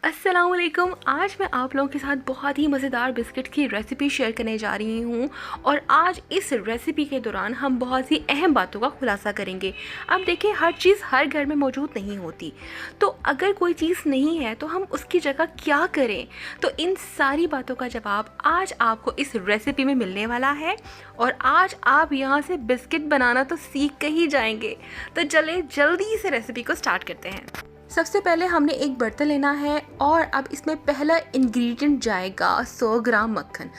अस्सलाम वालेकुम। आज मैं आप लोगों के साथ बहुत ही मज़ेदार बिस्किट की रेसिपी शेयर करने जा रही हूँ और आज इस रेसिपी के दौरान हम बहुत ही अहम बातों का खुलासा करेंगे। अब देखिए, हर चीज़ हर घर में मौजूद नहीं होती, तो अगर कोई चीज़ नहीं है तो हम उसकी जगह क्या करें, तो इन सारी बातों का जवाब आज आपको इस रेसिपी में मिलने वाला है। और आज आप यहाँ से बिस्किट बनाना तो सीख के ही जाएंगे। तो चले जल्दी से रेसिपी को स्टार्ट करते हैं। सबसे पहले हमने एक बर्तन लेना है और अब इसमें पहला इंग्रेडिएंट जाएगा 100 ग्राम मक्खन।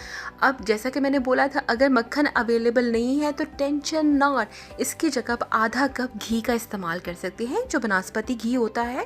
अब जैसा कि मैंने बोला था, अगर मक्खन अवेलेबल नहीं है तो टेंशन नॉट, इसकी जगह आप आधा कप घी का इस्तेमाल कर सकते हैं, जो वनस्पति घी होता है।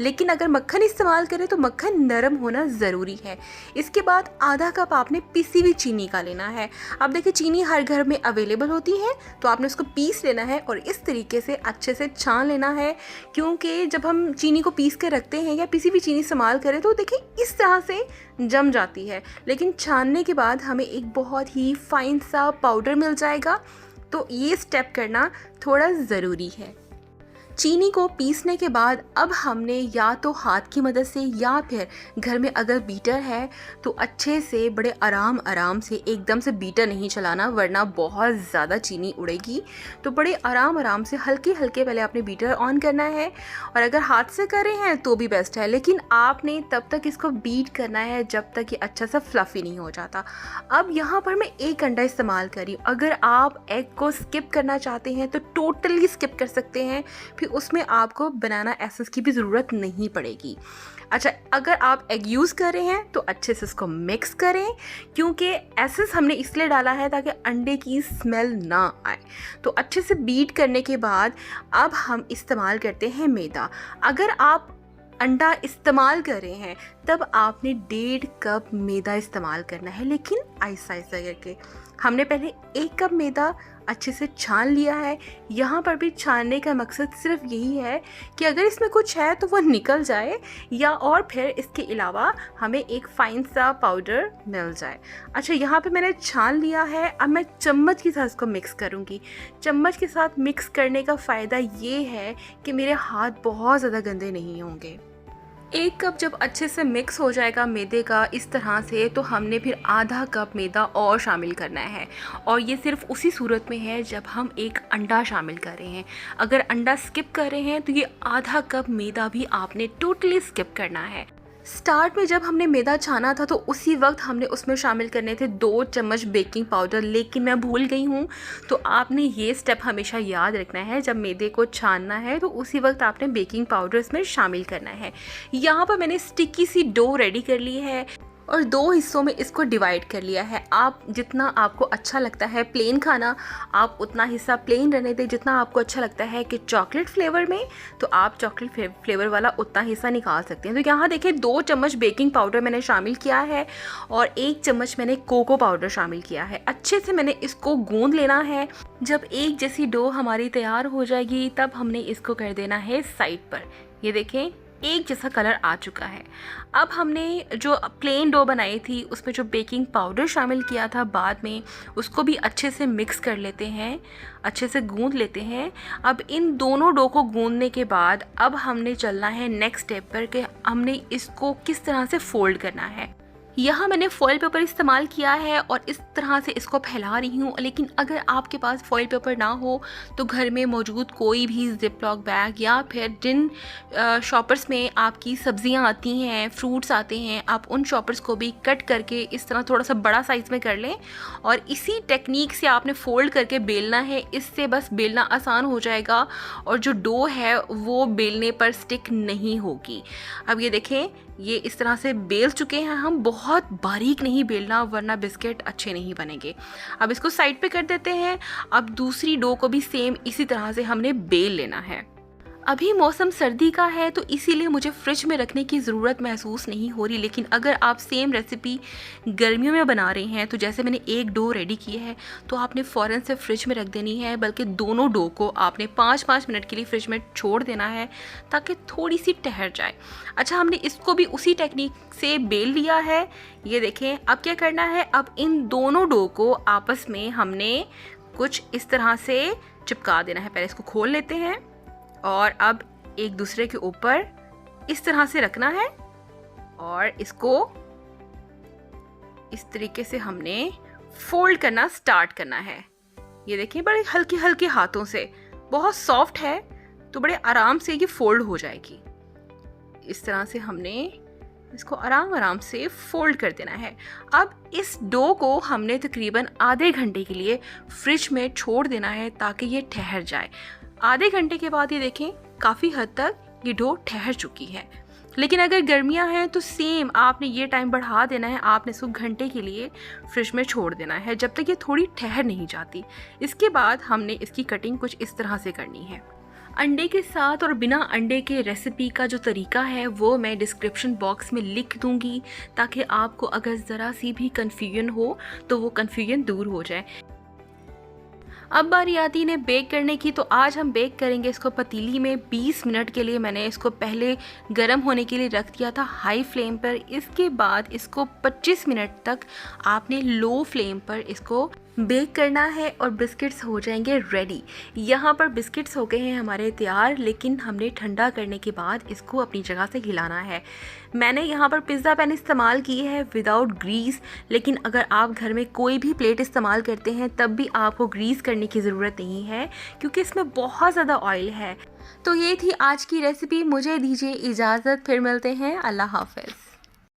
लेकिन अगर मक्खन इस्तेमाल करें तो मक्खन नरम होना ज़रूरी है। इसके बाद आधा कप आपने पिसी हुई चीनी का लेना है। अब देखिए, चीनी हर घर में अवेलेबल होती है, तो आपने उसको पीस लेना है और इस तरीके से अच्छे से छान लेना है, क्योंकि जब हम चीनी को पीस के रखते हैं या पिसी हुई चीनी इस्तेमाल करें तो देखिए इस तरह से जम जाती है। लेकिन छानने के बाद हमें एक बहुत ही फाइन सा पाउडर मिल जाएगा, तो ये स्टेप करना थोड़ा ज़रूरी है। चीनी को पीसने के बाद अब हमने या तो हाथ की मदद से या फिर घर में अगर बीटर है तो अच्छे से बड़े आराम से, एकदम से बीटर नहीं चलाना वरना बहुत ज़्यादा चीनी उड़ेगी। तो बड़े आराम से हल्के हल्के पहले आपने बीटर ऑन करना है, और अगर हाथ से कर रहे हैं तो भी बेस्ट है, लेकिन आपने तब तक इसको बीट करना है जब तक ये अच्छा सा फ्लफ़ी नहीं हो जाता। अब यहाँ पर मैं एक अंडा इस्तेमाल कर रही हूँ। अगर आप एग को स्किप करना चाहते हैं तो टोटली स्किप कर सकते हैं, फिर उसमें आपको बनाना एसेंस की भी ज़रूरत नहीं पड़ेगी। अच्छा, अगर आप एग यूज़ कर रहे हैं तो अच्छे से इसको मिक्स करें, क्योंकि एसेंस हमने इसलिए डाला है ताकि अंडे की स्मेल ना आए। तो अच्छे से बीट करने के बाद अब हम इस्तेमाल करते हैं मैदा। अगर आप अंडा इस्तेमाल कर रहे हैं तब आपने 1.5 कप मैदा इस्तेमाल करना है, लेकिन आहिस्ता आहिस्ता करके। हमने पहले 1 कप मैदा अच्छे से छान लिया है। यहाँ पर भी छानने का मकसद सिर्फ यही है कि अगर इसमें कुछ है तो वो निकल जाए, या और फिर इसके अलावा हमें एक फाइन सा पाउडर मिल जाए। अच्छा, यहाँ पे मैंने छान लिया है। अब मैं चम्मच के साथ इसको मिक्स करूँगी। चम्मच के साथ मिक्स करने का फ़ायदा ये है कि मेरे हाथ बहुत ज़्यादा गंदे नहीं होंगे। 1 कप जब अच्छे से मिक्स हो जाएगा मैदे का इस तरह से, तो हमने फिर आधा कप मैदा और शामिल करना है, और ये सिर्फ उसी सूरत में है जब हम एक अंडा शामिल कर रहे हैं। अगर अंडा स्किप कर रहे हैं तो ये आधा कप मैदा भी आपने टोटली स्किप करना है। स्टार्ट में जब हमने मैदा छाना था तो उसी वक्त हमने उसमें शामिल करने थे 2 चम्मच बेकिंग पाउडर, लेकिन मैं भूल गई हूँ। तो आपने ये स्टेप हमेशा याद रखना है, जब मैदे को छानना है तो उसी वक्त आपने बेकिंग पाउडर इसमें शामिल करना है। यहाँ पर मैंने स्टिकी सी डो रेडी कर ली है और 2 हिस्सों में इसको डिवाइड कर लिया है। आप जितना आपको अच्छा लगता है प्लेन खाना, आप उतना हिस्सा प्लेन रहने दें। जितना आपको अच्छा लगता है कि चॉकलेट फ्लेवर में, तो आप चॉकलेट फ्लेवर वाला उतना हिस्सा निकाल सकते हैं। तो यहाँ देखिए, 2 चम्मच बेकिंग पाउडर मैंने शामिल किया है और 1 चम्मच मैंने कोको पाउडर शामिल किया है। अच्छे से मैंने इसको गूंद लेना है। जब एक जैसी डो हमारी तैयार हो जाएगी तब हमने इसको कर देना है साइड पर। ये देखें, एक जैसा कलर आ चुका है। अब हमने जो प्लेन डो बनाई थी उसमें जो बेकिंग पाउडर शामिल किया था बाद में, उसको भी अच्छे से मिक्स कर लेते हैं, अच्छे से गूंद लेते हैं। अब इन दोनों डो को गूंदने के बाद अब हमने चलना है नेक्स्ट स्टेप पर कि हमने इसको किस तरह से फोल्ड करना है। यहाँ मैंने फॉइल पेपर इस्तेमाल किया है और इस तरह से इसको फैला रही हूँ, लेकिन अगर आपके पास फॉइल पेपर ना हो तो घर में मौजूद कोई भी जिप-लॉक बैग या फिर जिन शॉपर्स में आपकी सब्जियाँ आती हैं, फ्रूट्स आते हैं, आप उन शॉपर्स को भी कट करके इस तरह थोड़ा सा बड़ा साइज़ में कर लें और इसी टेक्निक से आपने फ़ोल्ड करके बेलना है। इससे बस बेलना आसान हो जाएगा और जो डो है वो बेलने पर स्टिक नहीं होगी। अब ये देखें, ये इस तरह से बेल चुके हैं हम। बहुत बारीक नहीं बेलना वरना बिस्किट अच्छे नहीं बनेंगे। अब इसको साइड पे कर देते हैं। अब दूसरी डो को भी सेम इसी तरह से हमने बेल लेना है। अभी मौसम सर्दी का है तो इसीलिए मुझे फ्रिज में रखने की ज़रूरत महसूस नहीं हो रही, लेकिन अगर आप सेम रेसिपी गर्मियों में बना रहे हैं तो जैसे मैंने एक डो रेडी की है तो आपने फ़ौरन से फ्रिज में रख देनी है, बल्कि दोनों डो को आपने 5-5 मिनट के लिए फ्रिज में छोड़ देना है ताकि थोड़ी सी ठहर जाए। अच्छा, हमने इसको भी उसी टेक्निक से बेल लिया है। ये देखें, अब क्या करना है, अब इन दोनों डो को आपस में हमने कुछ इस तरह से चिपका देना है। पहले इसको खोल लेते हैं और अब एक दूसरे के ऊपर इस तरह से रखना है और इसको इस तरीके से हमने फोल्ड करना स्टार्ट करना है। ये देखिए बड़े हल्के हल्के हाथों से, बहुत सॉफ्ट है तो बड़े आराम से ये फोल्ड हो जाएगी। इस तरह से हमने इसको आराम आराम से फोल्ड कर देना है। अब इस डो को हमने तकरीबन आधे घंटे के लिए फ्रिज में छोड़ देना है ताकि ये ठहर जाए। आधे घंटे के बाद ये देखें काफ़ी हद तक ये डो ठहर चुकी है। लेकिन अगर गर्मियां हैं तो सेम आपने ये टाइम बढ़ा देना है, आपने इसको घंटे के लिए फ्रिज में छोड़ देना है जब तक ये थोड़ी ठहर नहीं जाती। इसके बाद हमने इसकी कटिंग कुछ इस तरह से करनी है। अंडे के साथ और बिना अंडे के रेसिपी का जो तरीका है वो मैं डिस्क्रिप्शन बॉक्स में लिख दूंगी ताकि आपको अगर ज़रा सी भी कन्फ्यूजन हो तो वो कन्फ्यूजन दूर हो जाए। अब बारी आती है इन्हें बेक करने की। तो आज हम बेक करेंगे इसको पतीली में 20 मिनट के लिए। मैंने इसको पहले गर्म होने के लिए रख दिया था हाई फ्लेम पर। इसके बाद इसको 25 मिनट तक आपने लो फ्लेम पर इसको बेक करना है और बिस्किट्स हो जाएंगे रेडी। यहाँ पर बिस्किट्स हो गए हैं हमारे तैयार, लेकिन हमने ठंडा करने के बाद इसको अपनी जगह से हिलाना है। मैंने यहाँ पर पिज़्ज़ा पैन इस्तेमाल की है विदाउट ग्रीस, लेकिन अगर आप घर में कोई भी प्लेट इस्तेमाल करते हैं तब भी आपको ग्रीस करने की ज़रूरत नहीं है क्योंकि इसमें बहुत ज़्यादा ऑयल है। तो ये थी आज की रेसिपी। मुझे दीजिए इजाज़त, फिर मिलते हैं। अल्लाह हाफ़िज़।